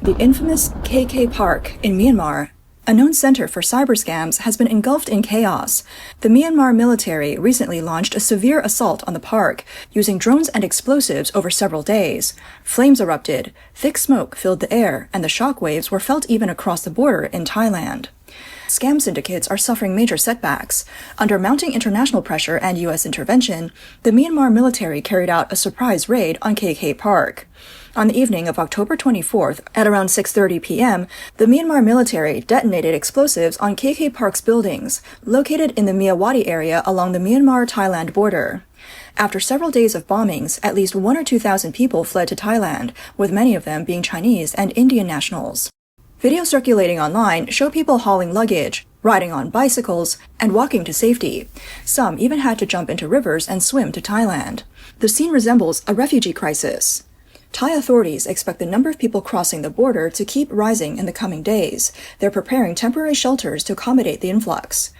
The infamous KK Park in Myanmar, a known center for cyber scams, has been engulfed in chaos. The Myanmar military recently launched a severe assault on the park, using drones and explosives over several days. Flames erupted, thick smoke filled the air, and the shockwaves were felt even across the border in Thailand. Scam syndicates are suffering major setbacks. Under mounting international pressure and U.S. intervention, the Myanmar military carried out a surprise raid on KK Park. On the evening of October 24th, at around 6:30 p.m., the Myanmar military detonated explosives on KK Park's buildings, located in the Myawaddy area along the Myanmar-Thailand border. After several days of bombings, at least 1,000 or 2,000 people fled to Thailand, with many of them being Chinese and Indian nationals. Videos circulating online show people hauling luggage, riding on bicycles, and walking to safety. Some even had to jump into rivers and swim to Thailand. The scene resembles a refugee crisis. Thai authorities expect the number of people crossing the border to keep rising in the coming days. They're preparing temporary shelters to accommodate the influx.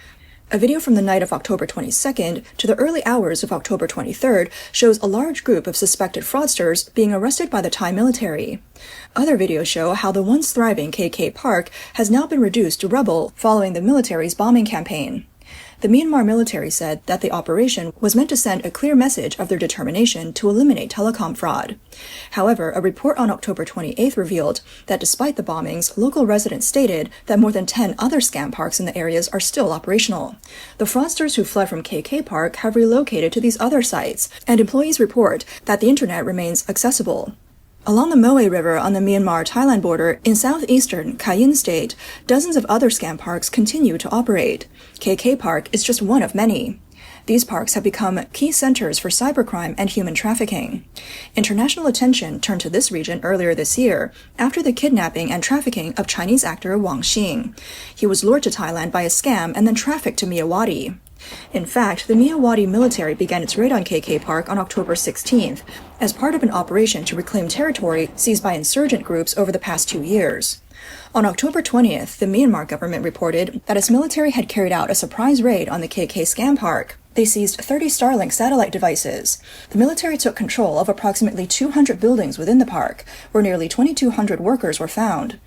A video from the night of October 22nd to the early hours of October 23rd shows a large group of suspected fraudsters being arrested by the Thai military. Other videos show how the once thriving KK Park has now been reduced to rubble following the military's bombing campaign. The Myanmar military said that the operation was meant to send a clear message of their determination to eliminate telecom fraud. However, a report on October 28th revealed that despite the bombings, local residents stated that more than 10 other scam parks in the areas are still operational. The fraudsters who fled from KK Park have relocated to these other sites, and employees report that the internet remains accessible. Along the Moe River on the Myanmar-Thailand border in southeastern Cayenne State, dozens of other scam parks continue to operate. KK Park is just one of many. These parks have become key centers for cybercrime and human trafficking. International attention turned to this region earlier this year after the kidnapping and trafficking of Chinese actor Wang Xing. He was lured to Thailand by a scam and then trafficked to Myawaddy. In fact, the Myawaddy military began its raid on KK Park on October 16th as part of an operation to reclaim territory seized by insurgent groups over the past 2 years. On October 20th, the Myanmar government reported that its military had carried out a surprise raid on the KK scam park. They seized 30 Starlink satellite devices. The military took control of approximately 200 buildings within the park, where nearly 2,200 workers were found.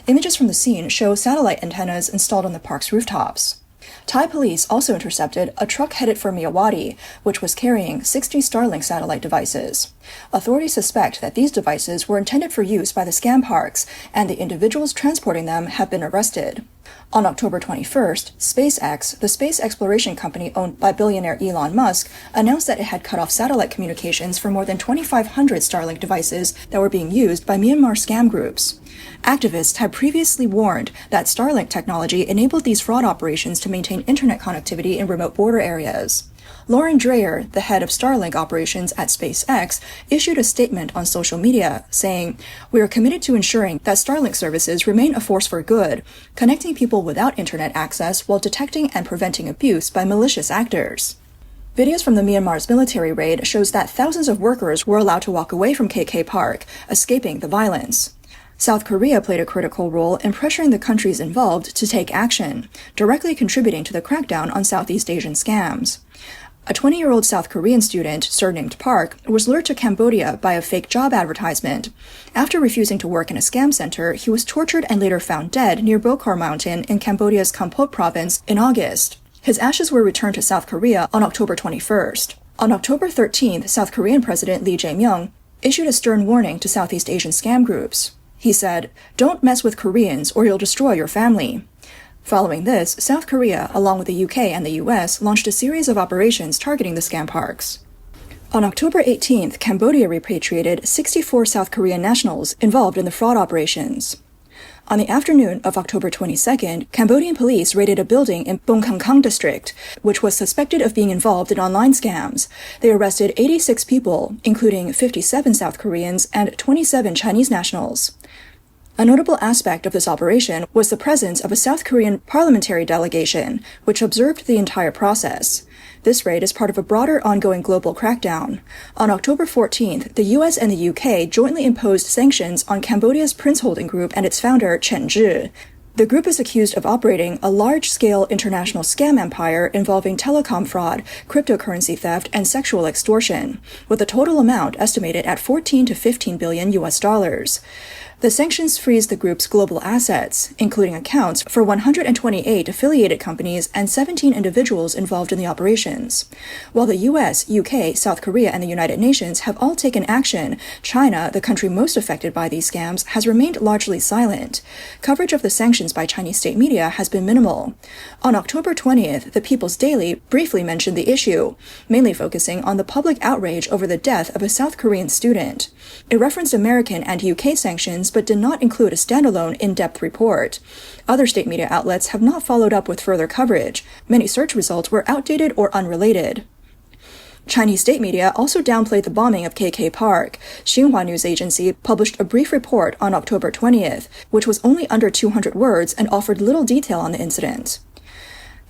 Images from the scene show satellite antennas installed on the park's rooftops. Thai police also intercepted a truck headed for Myawaddy, which was carrying 60 Starlink satellite devices. Authorities suspect that these devices were intended for use by the scam parks, and the individuals transporting them have been arrested. On October 21st, SpaceX, the space exploration company owned by billionaire Elon Musk, announced that it had cut off satellite communications for more than 2,500 Starlink devices that were being used by Myanmar scam groups. Activists had previously warned that Starlink technology enabled these fraud operations to maintain internet connectivity in remote border areas. Lauren Dreyer, the head of Starlink operations at SpaceX, issued a statement on social media saying, "We are committed to ensuring that Starlink services remain a force for good, connecting people without internet access while detecting and preventing abuse by malicious actors." Videos from the Myanmar's military raid shows that thousands of workers were allowed to walk away from KK Park, escaping the violence. South Korea played a critical role in pressuring the countries involved to take action, directly contributing to the crackdown on Southeast Asian scams. A 20-year-old South Korean student, surnamed Park, was lured to Cambodia by a fake job advertisement. After refusing to work in a scam center, he was tortured and later found dead near Bokhar Mountain in Cambodia's Kampot province in August. His ashes were returned to South Korea on October 21st. On October 13th, South Korean President Lee Jae-myung issued a stern warning to Southeast Asian scam groups. He said, "Don't mess with Koreans or you'll destroy your family." Following this, South Korea, along with the UK and the US, launched a series of operations targeting the scam parks. On October 18th, Cambodia repatriated 64 South Korean nationals involved in the fraud operations. On the afternoon of October 22nd, Cambodian police raided a building in Bongkang district, which was suspected of being involved in online scams. They arrested 86 people, including 57 South Koreans and 27 Chinese nationals. A notable aspect of this operation was the presence of a South Korean parliamentary delegation, which observed the entire process. This raid is part of a broader ongoing global crackdown. On October 14th, the US and the UK jointly imposed sanctions on Cambodia's Prince Holding Group and its founder, Chen. The group is accused of operating a large-scale international scam empire involving telecom fraud, cryptocurrency theft, and sexual extortion, with the total amount estimated at 14 to 15 billion US dollars. The sanctions freeze the group's global assets, including accounts for 128 affiliated companies and 17 individuals involved in the operations. While the US, UK, South Korea, and the United Nations have all taken action, China, the country most affected by these scams, has remained largely silent. Coverage of the sanctions by Chinese state media has been minimal. On October 20th, the People's Daily briefly mentioned the issue, mainly focusing on the public outrage over the death of a South Korean student. It referenced American and UK sanctions but did not include a standalone in-depth report. Other state media outlets have not followed up with further coverage. Many search results were outdated or unrelated. Chinese state media also downplayed the bombing of KK Park. Xinhua News Agency published a brief report on October 20th, which was only under 200 words and offered little detail on the incident.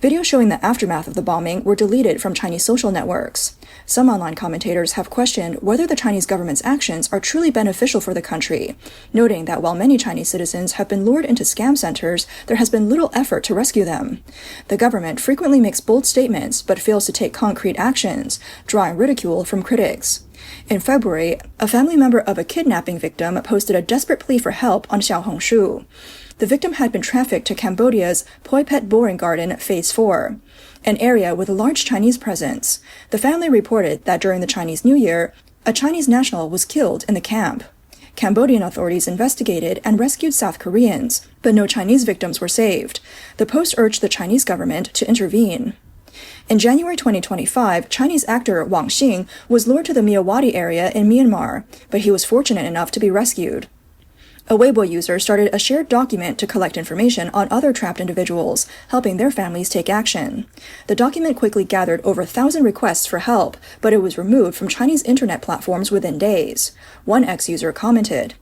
Videos showing the aftermath of the bombing were deleted from Chinese social networks. Some online commentators have questioned whether the Chinese government's actions are truly beneficial for the country, noting that while many Chinese citizens have been lured into scam centers, there has been little effort to rescue them. The government frequently makes bold statements but fails to take concrete actions, drawing ridicule from critics. In February, a family member of a kidnapping victim posted a desperate plea for help on Xiaohongshu. The victim had been trafficked to Cambodia's Poi Phet Boring Garden Phase 4, an area with a large Chinese presence. The family reported that during the Chinese New Year, a Chinese national was killed in the camp. Cambodian authorities investigated and rescued South Koreans, but no Chinese victims were saved. The post urged the Chinese government to intervene. In January 2025, Chinese actor Wang Xing was lured to the Myawaddy area in Myanmar, but he was fortunate enough to be rescued. A Weibo user started a shared document to collect information on other trapped individuals, helping their families take action. The document quickly gathered over 1,000 requests for help, but it was removed from Chinese internet platforms within days. One ex-user commented,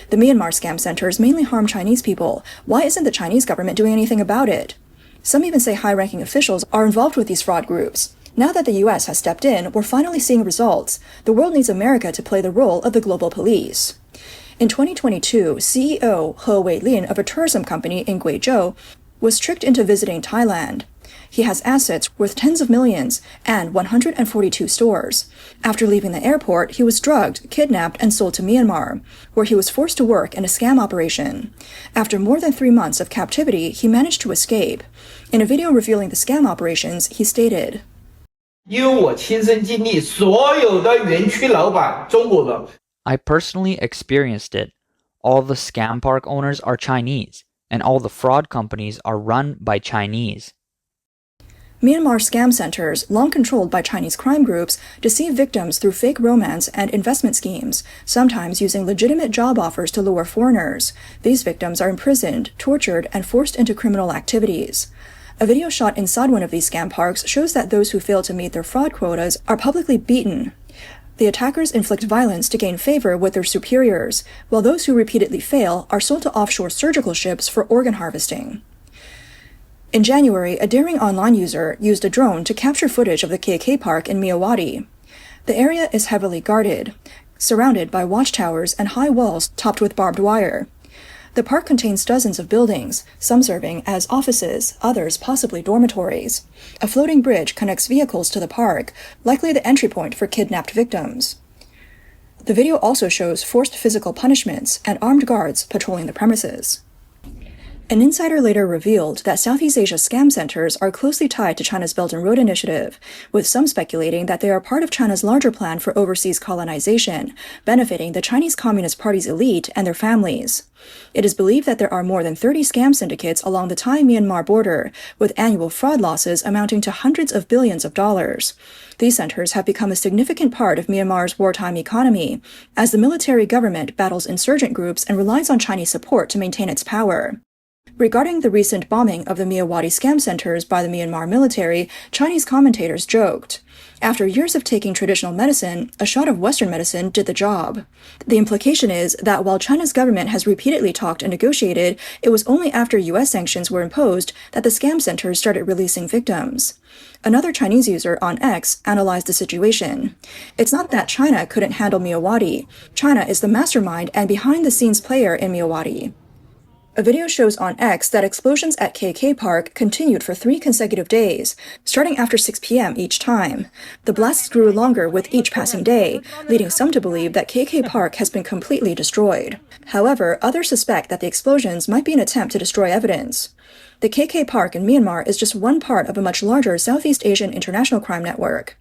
"The Myanmar scam centers mainly harm Chinese people. Why isn't the Chinese government doing anything about it?" Some even say high-ranking officials are involved with these fraud groups. Now that the US has stepped in, we're finally seeing results. The world needs America to play the role of the global police. In 2022, CEO He Weilin of a tourism company in Guizhou was tricked into visiting Thailand. He has assets worth tens of millions and 142 stores. After leaving the airport, he was drugged, kidnapped, and sold to Myanmar, where he was forced to work in a scam operation. After more than 3 months of captivity, he managed to escape. In a video revealing the scam operations, he stated, 因为我亲身经历，所有的园区老板中国人。 I personally experienced it. All the scam park owners are Chinese, and all the fraud companies are run by Chinese. Myanmar scam centers, long controlled by Chinese crime groups, deceive victims through fake romance and investment schemes, sometimes using legitimate job offers to lure foreigners. These victims are imprisoned, tortured, and forced into criminal activities. A video shot inside one of these scam parks shows that those who fail to meet their fraud quotas are publicly beaten. The attackers inflict violence to gain favor with their superiors, while those who repeatedly fail are sold to offshore surgical ships for organ harvesting. In January, a daring online user used a drone to capture footage of the KK Park in Myawaddy. The area is heavily guarded, surrounded by watchtowers and high walls topped with barbed wire. The park contains dozens of buildings, some serving as offices, others possibly dormitories. A floating bridge connects vehicles to the park, likely the entry point for kidnapped victims. The video also shows forced physical punishments and armed guards patrolling the premises. An insider later revealed that Southeast Asia scam centers are closely tied to China's Belt and Road Initiative, with some speculating that they are part of China's larger plan for overseas colonization, benefiting the Chinese Communist Party's elite and their families. It is believed that there are more than 30 scam syndicates along the Thai-Myanmar border, with annual fraud losses amounting to hundreds of billions of dollars. These centers have become a significant part of Myanmar's wartime economy, as the military government battles insurgent groups and relies on Chinese support to maintain its power. Regarding the recent bombing of the Myawaddy scam centers by the Myanmar military, Chinese commentators joked, "After years of taking traditional medicine, a shot of Western medicine did the job." The implication is that while China's government has repeatedly talked and negotiated, it was only after US sanctions were imposed that the scam centers started releasing victims. Another Chinese user on X analyzed the situation. "It's not that China couldn't handle Myawaddy. China is the mastermind and behind-the-scenes player in Myawaddy." A video shows on X that explosions at KK Park continued for 3 consecutive days, starting after 6 p.m. each time. The blasts grew longer with each passing day, leading some to believe that KK Park has been completely destroyed. However, others suspect that the explosions might be an attempt to destroy evidence. The KK Park in Myanmar is just one part of a much larger Southeast Asian international crime network.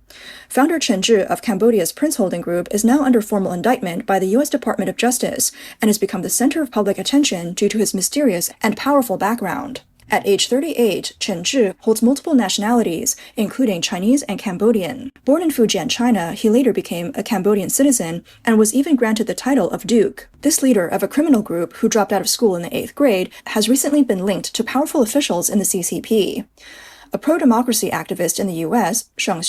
Founder Chen of Cambodia's Prince Holding Group is now under formal indictment by the U.S. Department of Justice and has become the center of public attention due to his mysterious and powerful background. At age 38, Chen holds multiple nationalities, including Chinese and Cambodian. Born in Fujian, China, he later became a Cambodian citizen and was even granted the title of Duke. This leader of a criminal group who dropped out of school in the 8th grade has recently been linked to powerful officials in the CCP. A pro-democracy activist in the U.S., Chen,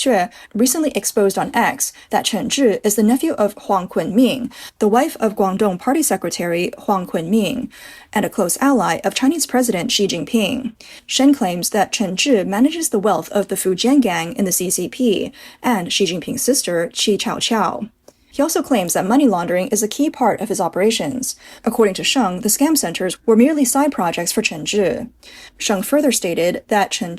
recently exposed on X that Chen is the nephew of Huang Kunming, the wife of Guangdong Party Secretary Huang Kunming, and a close ally of Chinese President Xi Jinping. Shen claims that Chen manages the wealth of the Fujian gang in the CCP and Xi Jinping's sister Qi Chaoqiao. He also claims that money laundering is a key part of his operations. According to Sheng, the scam centers were merely side projects for Chen Sheng further stated that Chen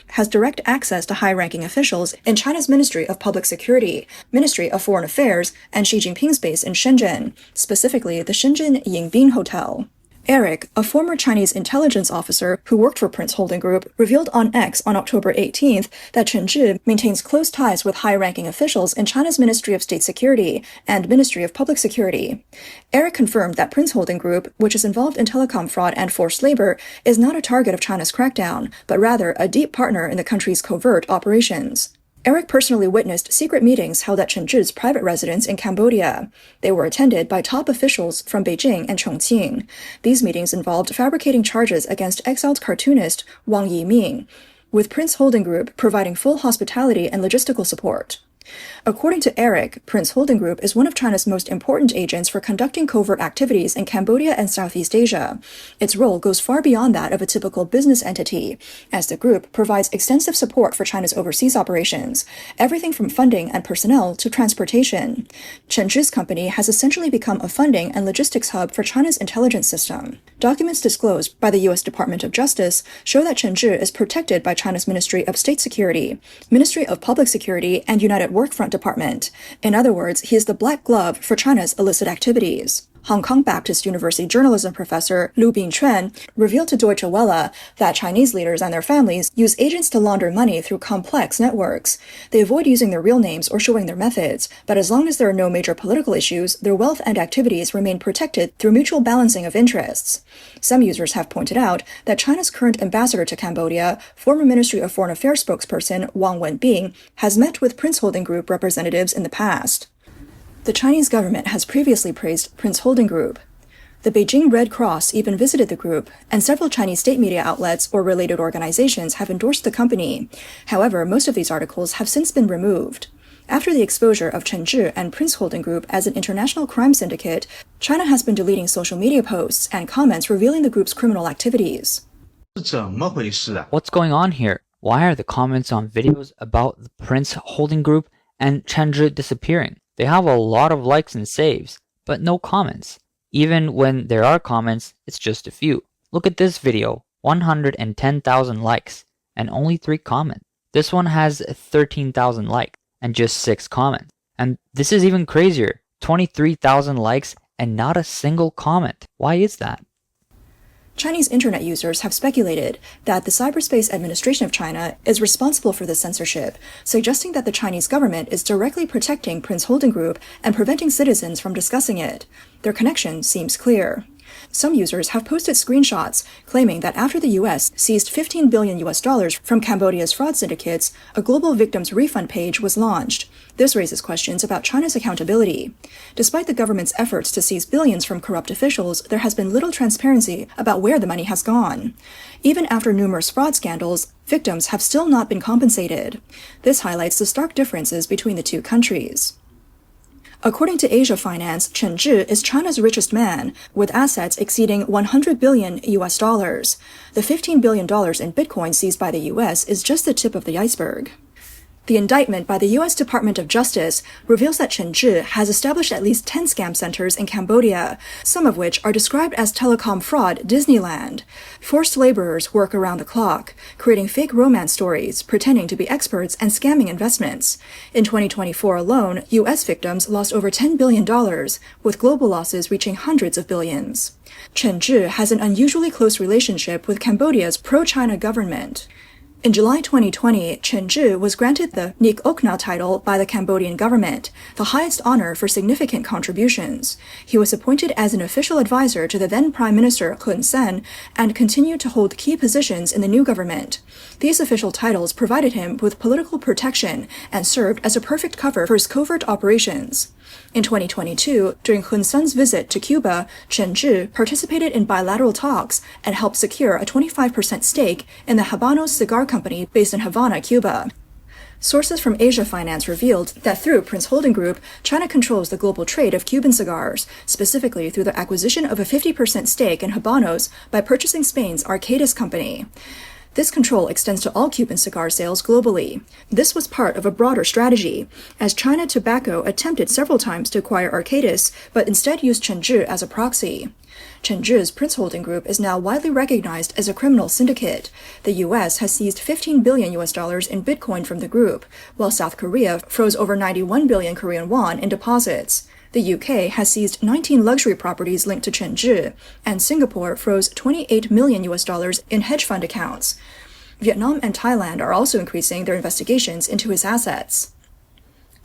has direct access to high-ranking officials in China's Ministry of Public Security, Ministry of Foreign Affairs, and Xi Jinping's base in Shenzhen, specifically the Shenzhen Yingbin Hotel. Eric, a former Chinese intelligence officer who worked for Prince Holding Group, revealed on X on October 18th that Chen maintains close ties with high-ranking officials in China's Ministry of State Security and Ministry of Public Security. Eric confirmed that Prince Holding Group, which is involved in telecom fraud and forced labor, is not a target of China's crackdown, but rather a deep partner in the country's covert operations. Eric personally witnessed secret meetings held at Chen private residence in Cambodia. They were attended by top officials from Beijing and Chongqing. These meetings involved fabricating charges against exiled cartoonist Wang Yiming, with Prince Holding Group providing full hospitality and logistical support. According to Eric, Prince Holding Group is one of China's most important agents for conducting covert activities in Cambodia and Southeast Asia. Its role goes far beyond that of a typical business entity, as the group provides extensive support for China's overseas operations, everything from funding and personnel to transportation. Chen company has essentially become a funding and logistics hub for China's intelligence system. Documents disclosed by the U.S. Department of Justice show that Chen is protected by China's Ministry of State Security, Ministry of Public Security, and United Workfront Department. In other words, he is the black glove for China's illicit activities. Hong Kong Baptist University journalism professor Lu Bin-Chen revealed to Deutsche Welle that Chinese leaders and their families use agents to launder money through complex networks. They avoid using their real names or showing their methods, but as long as there are no major political issues, their wealth and activities remain protected through mutual balancing of interests. Some users have pointed out that China's current ambassador to Cambodia, former Ministry of Foreign Affairs spokesperson Wang Wenbing, has met with Prince Holding Group representatives in the past. The Chinese government has previously praised Prince Holding Group. The Beijing Red Cross even visited the group, and several Chinese state media outlets or related organizations have endorsed the company. However, most of these articles have since been removed. After the exposure of Chen and Prince Holding Group as an international crime syndicate, China has been deleting social media posts and comments revealing the group's criminal activities. What's going on here? Why are the comments on videos about the Prince Holding Group and Chen disappearing? They have a lot of likes and saves, but no comments. Even when there are comments, it's just a few. Look at this video, 110,000 likes, and only 3 comments. This one has 13,000 likes and just 6 comments. And this is even crazier, 23,000 likes and not a single comment. Why is that? Chinese internet users have speculated that the Cyberspace Administration of China is responsible for this censorship, suggesting that the Chinese government is directly protecting Prince Holding Group and preventing citizens from discussing it. Their connection seems clear. Some users have posted screenshots claiming that after the U.S. seized $15 billion from Cambodia's fraud syndicates, a global victims refund page was launched. This raises questions about China's accountability. Despite the government's efforts to seize billions from corrupt officials, there has been little transparency about where the money has gone. Even after numerous fraud scandals, victims have still not been compensated. This highlights the stark differences between the two countries. According to Asia Finance, Chen is China's richest man, with assets exceeding $100 billion. The $15 billion in Bitcoin seized by the U.S. is just the tip of the iceberg. The indictment by the U.S. Department of Justice reveals that Chen has established at least 10 scam centers in Cambodia, some of which are described as telecom fraud Disneyland. Forced laborers work around the clock, creating fake romance stories, pretending to be experts and scamming investments. In 2024 alone, U.S. victims lost over $10 billion, with global losses reaching hundreds of billions. Chen has an unusually close relationship with Cambodia's pro-China government. In July 2020, Chen was granted the Nik Okna title by the Cambodian government, the highest honor for significant contributions. He was appointed as an official advisor to the then Prime Minister Hun Sen and continued to hold key positions in the new government. These official titles provided him with political protection and served as a perfect cover for his covert operations. In 2022, during Hun Sen's visit to Cuba, Chen participated in bilateral talks and helped secure a 25% stake in the Habanos cigar company based in Havana, Cuba. Sources from Asia Finance revealed that through Prince Holding Group, China controls the global trade of Cuban cigars, specifically through the acquisition of a 50% stake in Habanos by purchasing Spain's Arcadis company. This control extends to all Cuban cigar sales globally. This was part of a broader strategy, as China Tobacco attempted several times to acquire Arcadis, but instead used Chen as a proxy. Chen Prince Holding Group is now widely recognized as a criminal syndicate. The U.S. has seized $15 billion in Bitcoin from the group, while South Korea froze over 91 billion Korean won in deposits. The UK has seized 19 luxury properties linked to Chen and Singapore froze $28 million in hedge fund accounts. Vietnam and Thailand are also increasing their investigations into his assets.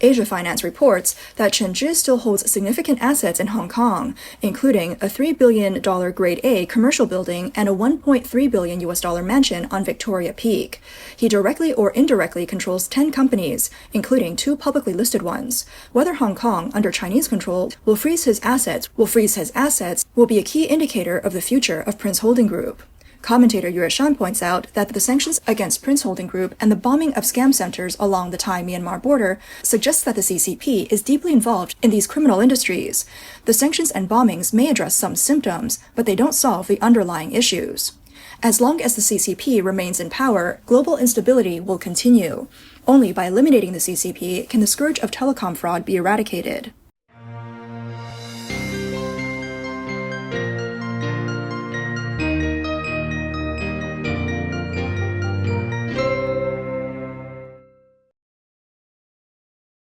Asia Finance reports that Chen still holds significant assets in Hong Kong, including a $3 billion Grade A commercial building and a $1.3 billion mansion on Victoria Peak. He directly or indirectly controls 10 companies, including 2 publicly listed ones. Whether Hong Kong, under Chinese control, will freeze his assets will be a key indicator of the future of Prince Holding Group. Commentator Yue Shan points out that the sanctions against Prince Holding Group and the bombing of scam centers along the Thai-Myanmar border suggests that the CCP is deeply involved in these criminal industries. The sanctions and bombings may address some symptoms, but they don't solve the underlying issues. As long as the CCP remains in power, global instability will continue. Only by eliminating the CCP can the scourge of telecom fraud be eradicated.